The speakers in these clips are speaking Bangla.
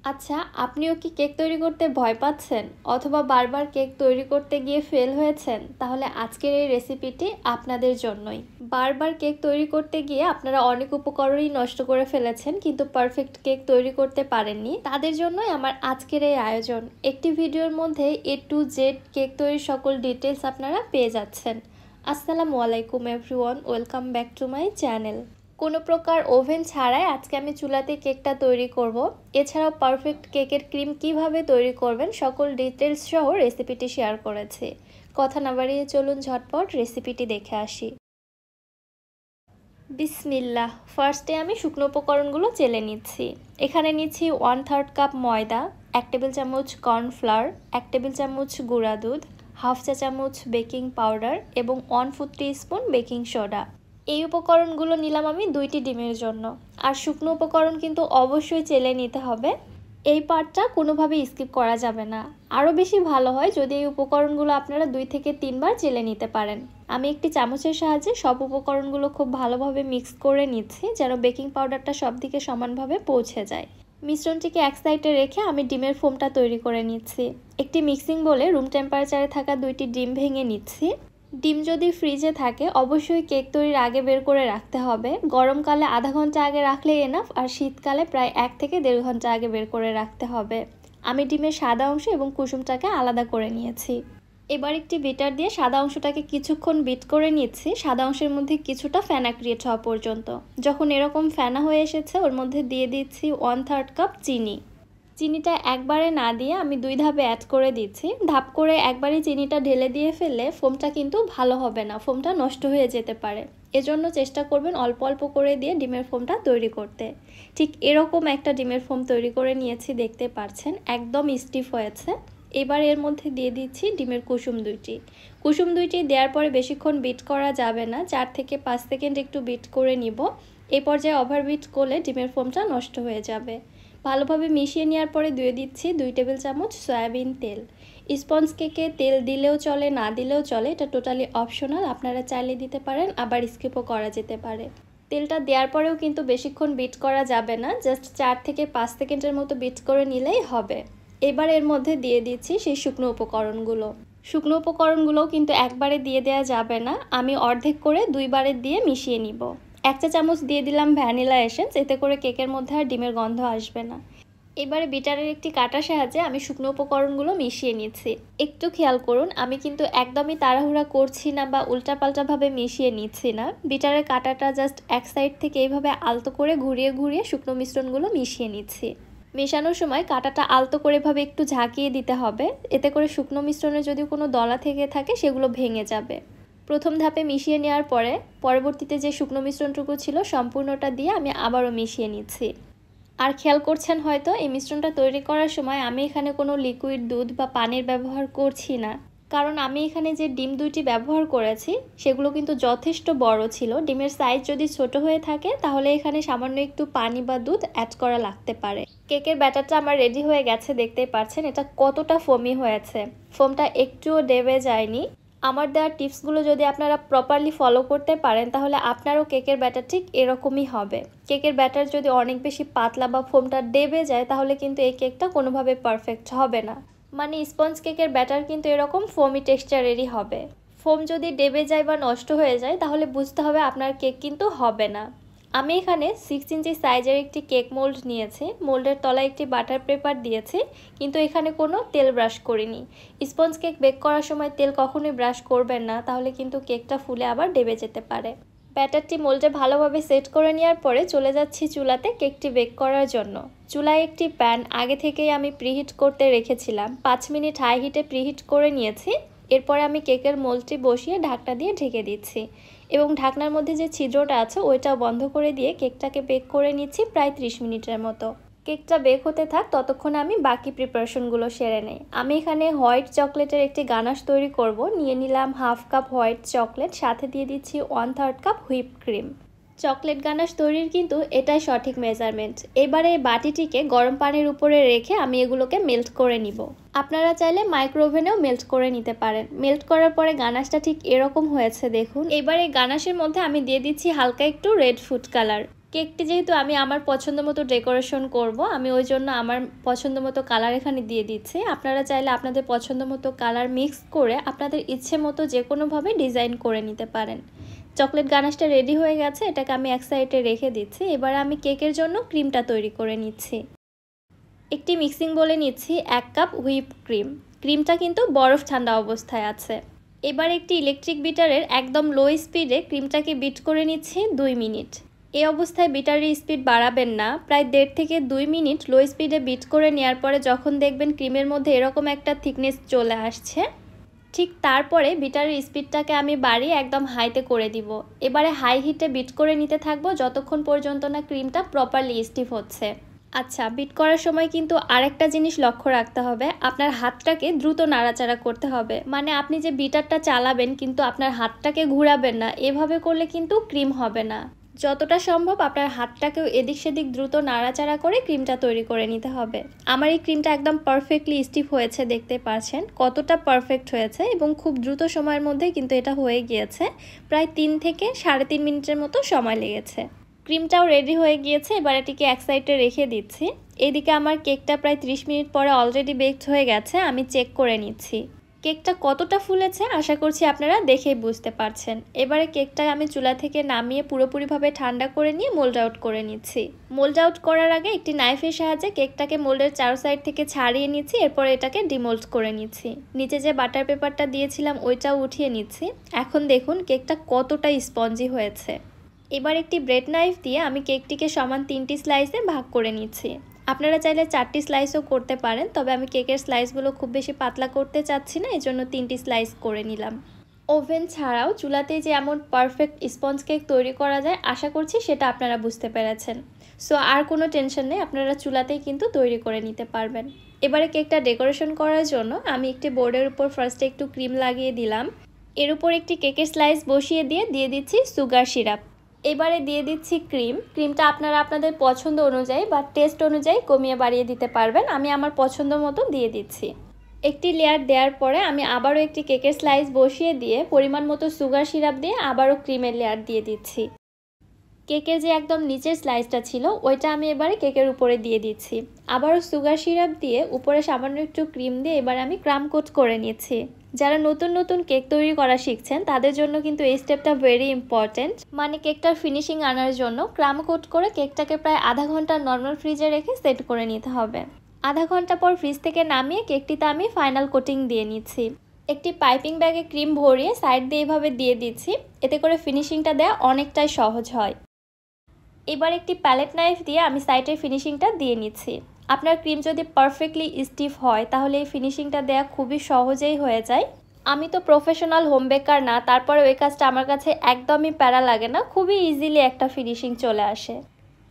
আচ্ছা, আপনিও কি কেক তৈরি করতে ভয় পাচ্ছেন অথবা বারবার কেক তৈরি করতে গিয়ে ফেল হয়েছেন? তাহলে আজকের এই রেসিপিটি আপনাদের জন্যই। বারবার কেক তৈরি করতে গিয়ে আপনারা অনেক উপকরণই নষ্ট করে ফেলেছেন কিন্তু পারফেক্ট কেক তৈরি করতে পারেননি, তাদের জন্যই আমার আজকের এই আয়োজন। একটি ভিডিওর মধ্যে A to Z কেক তৈরির সকল ডিটেলস আপনারা পেয়ে যাচ্ছেন। আসসালামু আলাইকুম everyone, welcome back to my channel. কোনো প্রকার ওভেন ছাড়াই আজকে আমি চুলাতে কেকটা তৈরি করব। এছাড়াও পারফেক্ট কেকের ক্রিম কিভাবে তৈরি করবেন সকল ডিটেলস সহ রেসিপিটি শেয়ার করেছি। কথা না বাড়িয়ে চলুন ঝটপট রেসিপিটি দেখে আসি। বিসমিল্লাহ। ফার্স্টে আমি শুকনো উপকরণগুলো চেলে নিচ্ছি। এখানে নিচ্ছি 1/3 কাপ ময়দা, 1 টেবিল চামচ কর্নফ্লাওয়ার, 1 টেবিল চামচ গুঁড়া দুধ, হাফ চা চামচ বেকিং পাউডার এবং 1/4 টিস্পুন বেকিং সোডা। এই উপকরণগুলো নিলাম আমি 2টি ডিমের জন্য। আর শুকনো উপকরণ কিন্তু অবশ্যই চেলে নিতে হবে, এই পার্টটা কোনোভাবেই স্কিপ করা যাবে না। আরও বেশি ভালো হয় যদি এই উপকরণগুলো আপনারা 2 থেকে 3 বার চেলে নিতে পারেন। আমি একটি চামচের সাহায্যে সব উপকরণগুলো খুব ভালোভাবে মিক্স করে নিচ্ছি যেন বেকিং পাউডারটা সব দিকে সমানভাবে পৌঁছে যায়। মিশ্রণটিকে এক সাইডে রেখে আমি ডিমের ফোমটা তৈরি করে নিচ্ছি। একটি মিক্সিং বোলে রুম টেম্পারেচারে থাকা 2টি ডিম ভেঙে নিচ্ছি। ডিম যদি ফ্রিজে থাকে অবশ্যই কেক তৈরির আগে বের করে রাখতে হবে। গরমকালে আধা ঘন্টা আগে রাখলে এনাফ, আর শীতকালে প্রায় 1 থেকে 1.5 ঘন্টা আগে বের করে রাখতে হবে। আমি ডিমের সাদা অংশ এবং কুসুমটাকে আলাদা করে নিয়েছি। এবার একটি বিটার দিয়ে সাদা অংশটাকে কিছুক্ষণ বিট করে নিচ্ছি, সাদা অংশের মধ্যে কিছুটা ফেনা ক্রিয়েট হওয়া পর্যন্ত। যখন এরকম ফেনা হয়ে এসেছে ওর মধ্যে দিয়ে দিচ্ছি 1/3 কাপ চিনি। চিনিটা একবারে না দিয়ে আমি 2 ধাপে অ্যাড করে দিচ্ছি। ধাপ করে একবারই চিনিটা ঢেলে দিয়ে ফেললে ফোমটা কিন্তু ভালো হবে না, ফোমটা নষ্ট হয়ে যেতে পারে। এজন্য চেষ্টা করবেন অল্প অল্প করে দিয়ে ডিমের ফোমটা তৈরি করতে। ঠিক এরকম একটা ডিমের ফোম তৈরি করে নিয়েছি, দেখতে পাচ্ছেন একদম স্টিফ হয়েছে। এবার এর মধ্যে দিয়ে দিচ্ছি ডিমের কুসুম 2টি। কুসুম 2টি দেওয়ার পরে বেশিক্ষণ বিট করা যাবে না, 4 থেকে 5 সেকেন্ড একটু বিট করে নিব। এই পর্যায়ে ওভার বিট করলে ডিমের ফোমটা নষ্ট হয়ে যাবে। ভালোভাবে মিশিয়ে নেওয়ার পরে দিয়ে দিচ্ছি 2 টেবিল চামচ সয়াবিন তেল। স্পঞ্জ কেকে তেল দিলেও চলে, না দিলেও চলে, এটা টোটালি অপশনাল, আপনারা চাইলে দিতে পারেন, আবার স্কিপও করা যেতে পারে। তেলটা দেওয়ার পরেও কিন্তু বেশিক্ষণ বিট করা যাবে না, জাস্ট 4 থেকে 5 সেকেন্ডের মতো বিট করে নিলেই হবে। এবার এর মধ্যে দিয়ে দিচ্ছি সেই শুকনো উপকরণগুলো। শুকনো উপকরণগুলোও কিন্তু একবারে দিয়ে দেওয়া যাবে না, আমি অর্ধেক করে 2 বারে দিয়ে মিশিয়ে নিব। 1 চা চামচ দিয়ে দিলাম ভ্যানিলা এসেন্স, এতে করে কেকের মধ্যে আর ডিমের গন্ধ আসবে না। এবারে বিটারের একটি কাঁটার সাহায্যে আমি শুকনো উপকরণগুলো মিশিয়ে নিচ্ছি। একটু খেয়াল করুন, আমি কিন্তু একদমই তাড়াহুড়া করছি না বা উল্টাপাল্টাভাবে মিশিয়ে নিচ্ছি না। বিটারের কাঁটাটা জাস্ট এক সাইড থেকে এইভাবে আলতো করে ঘুরিয়ে ঘুরিয়ে শুকনো মিশ্রণগুলো মিশিয়ে নিচ্ছি। মেশানোর সময় কাঁটাটা আলতো করে এভাবে একটু ঝাঁকিয়ে দিতে হবে, এতে করে শুকনো মিশ্রণে যদি কোনো দলা থেকে থাকে সেগুলো ভেঙে যাবে। প্রথম ধাপে মিশিয়ে নেওয়ার পরে পরবর্তীতে যে শুকনো মিশ্রণটুকু ছিল সম্পূর্ণটা দিয়ে আমি আবারও মিশিয়ে নিচ্ছি। আর খেয়াল করছেন হয়তো এই মিশ্রণটা তৈরি করার সময় আমি এখানে কোনো লিকুইড দুধ বা পানির ব্যবহার করছি না, কারণ আমি এখানে যে ডিম 2টি ব্যবহার করেছি সেগুলো কিন্তু যথেষ্ট বড় ছিল। ডিমের সাইজ যদি ছোট হয়ে থাকে তাহলে এখানে সামান্য একটু পানি বা দুধ অ্যাড করা লাগতে পারে। কেকের ব্যাটারটা আমার রেডি হয়ে গেছে, দেখতেই পাচ্ছেন এটা কতটা ফোমি হয়েছে, ফোমটা একটুও ডেবে যায়নি। আমার দেওয়া টিপসগুলো যদি আপনারা প্রপারলি ফলো করতে পারেন তাহলে আপনারও কেকের ব্যাটার ঠিক এরকমই হবে। কেকের ব্যাটার যদি অনেক বেশি পাতলা বা ফোমটা ডেবে যায় তাহলে কিন্তু এই কেকটা কোনোভাবে পারফেক্ট হবে না। মানে স্পঞ্জ কেকের ব্যাটার কিন্তু এরকম ফোমি টেক্সচারেরই হবে। ফোম যদি ডেবে যায় বা নষ্ট হয়ে যায় তাহলে বুঝতে হবে আপনার কেক কিন্তু হবে না। আমি এখানে 6 ইঞ্চি সাইজের একটি কেক মোল্ড নিয়েছি, মোল্ডের তলায় একটি বাটার পেপার দিয়েছি, কিন্তু এখানে কোনো তেল ব্রাশ করিনি। স্পঞ্জ কেক বেক করার সময় তেল কখনোই ব্রাশ করবেন না, তাহলে কিন্তু কেকটা ফুলে আবার ডেবে যেতে পারে। ব্যাটারটি মোল্ডে ভালোভাবে সেট করে নেওয়ার পরে চলে যাচ্ছি চুলাতে কেকটি বেক করার জন্য। চুলায় একটি প্যান আগে থেকেই আমি প্রিহিট করতে রেখেছিলাম, 5 মিনিট হাই হিটে প্রিহিট করে নিয়েছি। এরপরে আমি কেকের মোল্ডটি বসিয়ে ঢাকনা দিয়ে ঢেকে দিচ্ছি এবং ঢাকনার মধ্যে যে ছিদ্রটা আছে ওইটাও বন্ধ করে দিয়ে কেকটাকে বেক করে নিচ্ছি প্রায় 30 মিনিটের মতো। কেকটা বেক হতে থাক, ততক্ষণে আমি বাকি প্রিপারেশনগুলো সেরে নেই। আমি এখানে হোয়াইট চকলেটের একটি গানাশ তৈরি করব। নিয়ে নিলাম হাফ কাপ হোয়াইট চকলেট, সাথে দিয়ে দিচ্ছি 1/3 cup whip cream. Chocolate ganache তৈরির কিন্তু এটাই সঠিক মেজারমেন্ট। এবারে এই বাটিটিকে গরম পানির উপরে রেখে আমি এগুলোকে মেল্ট করে নিব। আপনারা চাইলে মাইক্রোওভেনেও মেল্ট করে নিতে পারেন। মেল্ট করার পরে গানাশটা ঠিক এরকম হয়েছে দেখুন। এবার এই গানাশের মধ্যে আমি দিয়ে দিচ্ছি হালকা একটু রেড ফুড কালার। কেকটি যেহেতু আমি আমার পছন্দ মতো ডেকোরেশন করব, আমি ওই জন্য আমার পছন্দ মতো কালার এখানে দিয়ে দিচ্ছি। আপনারা চাইলে আপনাদের পছন্দ মতো কালার মিক্স করে আপনাদের ইচ্ছে মতো যে কোনোভাবে ডিজাইন করে নিতে পারেন। চকলেট গানাশটা রেডি হয়ে গেছে, এটাকে আমি এক সাইডে রেখে দিচ্ছি। এবার আমি কেকের জন্য ক্রিমটা তৈরি করে নিচ্ছি। একটি মিক্সিং বলে নিচ্ছি 1 কাপ হুইপ ক্রিম। ক্রিমটা কিন্তু বরফ ঠান্ডা অবস্থায় আছে। এবার একটি ইলেকট্রিক বিটারের একদম লো স্পিডে ক্রিমটাকে বিট করে নিচ্ছি 2 মিনিট। এই অবস্থায় বিটারের স্পিড বাড়াবেন না, প্রায় 1.5 থেকে 2 মিনিট লো স্পিডে বিট করে নেওয়ার পরে যখন দেখবেন ক্রিমের মধ্যে এরকম একটা থিকনেস চলে আসছে, ঠিক তারপরে বিটারের স্পিডটাকে আমি বাড়িয়ে একদম হাইতে করে দিব। এবারে হাই হিটে বিট করে নিতে থাকবো যতক্ষণ পর্যন্ত না ক্রিমটা প্রপারলি স্টিফ হচ্ছে। আচ্ছা, বিট করার সময় কিন্তু আরেকটা জিনিস লক্ষ্য রাখতে হবে, আপনার হাতটাকে দ্রুত নাড়াচাড়া করতে হবে। মানে আপনি যে বিটারটা চালাবেন কিন্তু আপনার হাতটাকে ঘুরাবেন না, এভাবে করলে কিন্তু ক্রিম হবে না। যতটা সম্ভব আপনার হাতটাকেও এদিক সেদিক দ্রুত নাড়াচাড়া করে ক্রিমটা তৈরি করে নিতে হবে। আমার এই ক্রিমটা একদম পারফেক্টলি স্টিফ হয়েছে, দেখতে পাচ্ছেন কতটা পারফেক্ট হয়েছে এবং খুব দ্রুত সময়ের মধ্যে কিন্তু এটা হয়ে গিয়েছে। প্রায় 3 থেকে 3.5 মিনিটের মতো সময় লেগেছে। ক্রিমটাও রেডি হয়ে গিয়েছে, এবার এটিকে এক সাইডে রেখে দিচ্ছি। এদিকে আমার কেকটা প্রায় 30 মিনিট পরে অলরেডি বেকড হয়ে গেছে, আমি চেক করে নিচ্ছি। কেকটা কতটা ফুলেছে আশা করছি আপনারা দেখেই বুঝতে পারছেন। এবারে কেকটা আমি চুলা থেকে নামিয়ে পুরোপুরিভাবে ঠান্ডা করে নিয়ে মোল্ড আউট করে নিচ্ছি। মোল্ড আউট করার আগে একটি নাইফের সাহায্যে কেকটাকে মোল্ডের চারো সাইড থেকে ছাড়িয়ে নিচ্ছি, এরপর এটাকে ডিমোল্ড করে নিচ্ছি। নিচে যে বাটার পেপারটা দিয়েছিলাম ওইটাও উঠিয়ে নিচ্ছি। এখন দেখুন কেকটা কতটা স্পঞ্জি হয়েছে। এবার একটি ব্রেড নাইফ দিয়ে আমি কেকটিকে সমান 3টি স্লাইসে ভাগ করে নিচ্ছি। আপনারা চাইলে 4টি স্লাইসও করতে পারেন, তবে আমি কেকের স্লাইসগুলো খুব বেশি পাতলা করতে চাচ্ছি না, এজন্য 3টি স্লাইস করে নিলাম। ওভেন ছাড়াও চুলাতেই যে এমন পারফেক্ট স্পঞ্জ কেক তৈরি করা যায় আশা করছি সেটা আপনারা বুঝতে পেরেছেন। সো আর কোনো টেনশন নেই, আপনারা চুলাতেই কিন্তু তৈরি করে নিতে পারবেন। এবারে কেকটা ডেকোরেশন করার জন্য আমি একটি বোর্ডের উপর ফার্স্টে একটু ক্রিম লাগিয়ে দিলাম। এর উপর একটি কেকের স্লাইস বসিয়ে দিয়ে দিচ্ছি সুগার সিরাপ। এবারে দিয়ে দিচ্ছি ক্রিমটা আপনারা আপনাদের পছন্দ অনুযায়ী বা টেস্ট অনুযায়ী কমিয়ে বাড়িয়ে দিতে পারবেন। আমি আমার পছন্দ মতো দিয়ে দিচ্ছি। একটি লেয়ার দেওয়ার পরে আমি আবারও একটি কেকের স্লাইস বসিয়ে দিয়ে পরিমাণ মতো সুগার সিরাপ দিয়ে আবারও ক্রিমের লেয়ার দিয়ে দিচ্ছি। কেকের যে একদম নিচের স্লাইসটা ছিল ওইটা আমি এবারে কেকের উপরে দিয়ে দিচ্ছি। আবারও সুগার সিরাপ দিয়ে উপরে সামান্য একটু ক্রিম দিয়ে এবার আমি ক্রাম কোট করে নিচ্ছি। যারা নতুন নতুন কেক তৈরি করা শিখছেন তাদের জন্য কিন্তু এই স্টেপটা ভেরি ইম্পর্টেন্ট। মানে কেকটার ফিনিশিং আনার জন্য ক্রাম কোট করে কেকটাকে প্রায় আধা ঘন্টা নর্মাল ফ্রিজে রেখে সেট করে নিতে হবে। আধা ঘন্টা পর ফ্রিজ থেকে নামিয়ে কেকটিতে আমি ফাইনাল কোটিং দিয়ে নিচ্ছি। একটি পাইপিং ব্যাগে ক্রিম ভরিয়ে সাইড দিয়ে এভাবে দিয়ে দিচ্ছি, এতে করে ফিনিশিংটা দেওয়া অনেকটাই সহজ হয়। এবার একটি প্যালেট নাইফ দিয়ে আমি সাইডের ফিনিশিংটা দিয়ে নিচ্ছি। আপনার ক্রিম যদি পারফেক্টলি স্টিফ হয় তাহলে এই ফিনিশিংটা দেওয়া খুবই সহজেই হয়ে যায়। আমি তো প্রফেশনাল হোম বেকার না, তারপরে ওই কাজটা আমার কাছে একদমই প্যারা লাগে না, খুবই ইজিলি একটা ফিনিশিং চলে আসে।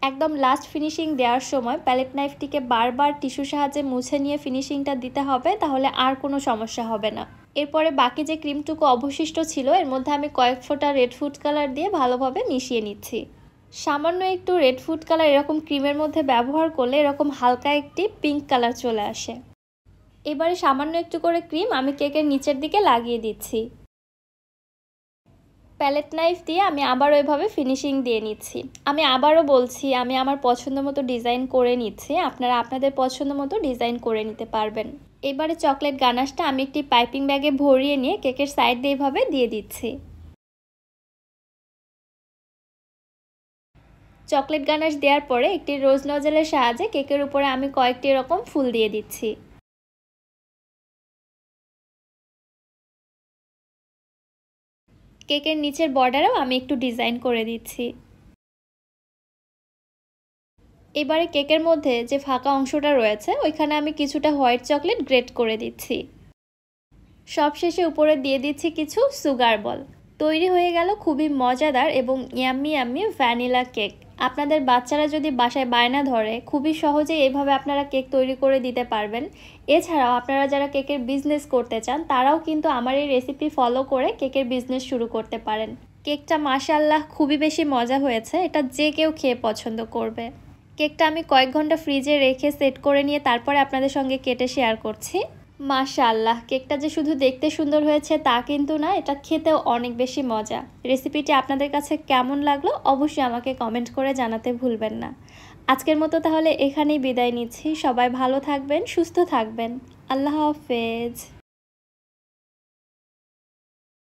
একদম লাস্ট ফিনিশিং দেওয়ার সময় প্যালেট নাইফটিকে বারবার টিস্যুর সাহায্যে মুছে নিয়ে ফিনিশিংটা দিতে হবে, তাহলে আর কোনো সমস্যা হবে না। এরপরে বাকি যে ক্রিমটুকু অবশিষ্ট ছিল এর মধ্যে আমি কয়েক ফোঁটা রেড ফুড কালার দিয়ে ভালোভাবে মিশিয়ে নিচ্ছি। সামান্য একটু রেড ফুড কালার এরকম ক্রিমের মধ্যে ব্যবহার করলে এরকম হালকা একটি পিঙ্ক কালার চলে আসে। এবারে সামান্য একটু করে ক্রিম আমি কেকের নিচের দিকে লাগিয়ে দিচ্ছি। প্যালেট নাইফ দিয়ে আমি আবারও এভাবে ফিনিশিং দিয়ে নিচ্ছি। আমি আবারও বলছি আমি আমার পছন্দ মতো ডিজাইন করে নিচ্ছি, আপনারা আপনাদের পছন্দ মতো ডিজাইন করে নিতে পারবেন। এবারে চকলেট গানাশটা আমি একটি পাইপিং ব্যাগে ভরিয়ে নিয়ে কেকের সাইড দিয়ে এভাবে দিয়ে দিচ্ছি। চকলেট গানাশ দেওয়ার পরে একটি রোজ নজলের সাহায্যে কেকের উপরে আমি কয়েকটি এরকম ফুল দিয়ে দিচ্ছি। কেকের নিচের বর্ডারেও আমি একটু ডিজাইন করে দিচ্ছি। এবারে কেকের মধ্যে যে ফাঁকা অংশটা রয়েছে ওইখানে আমি কিছুটা হোয়াইট চকলেট গ্রেট করে দিচ্ছি। সবশেষে উপরে দিয়ে দিচ্ছি কিছু সুগার বল। তৈরি হয়ে গেল খুবই মজাদার এবং ইয়াম্মি ইয়াম্মি ভ্যানিলা কেক। আপনাদের বাচ্চারা যদি বাসায় বায়না ধরে খুবই সহজে এভাবে আপনারা কেক তৈরি করে দিতে পারবেন। এছাড়াও আপনারা যারা কেকের বিজনেস করতে চান তারাও কিন্তু আমার এই রেসিপি ফলো করে কেকের বিজনেস শুরু করতে পারেন। কেকটা মাশাআল্লাহ খুবই বেশি মজা হয়েছে, এটা যে কেউ খেয়ে পছন্দ করবে। কেকটা আমি কয়েক ঘন্টা ফ্রিজে রেখে সেট করে নিয়ে তারপরে আপনাদের সঙ্গে কেটে শেয়ার করছি। মাশাআল্লাহ, কেকটা যে শুধু দেখতে সুন্দর হয়েছে তা কিন্তু না, এটা খেতেও অনেক বেশি মজা। রেসিপিটি আপনাদের কাছে কেমন লাগলো অবশ্যই আমাকে কমেন্ট করে জানাতে ভুলবেন না। আজকের মতো তাহলে এখানেই বিদায় নিচ্ছি। সবাই ভালো থাকবেন, সুস্থ থাকবেন। আল্লাহ হাফেজ।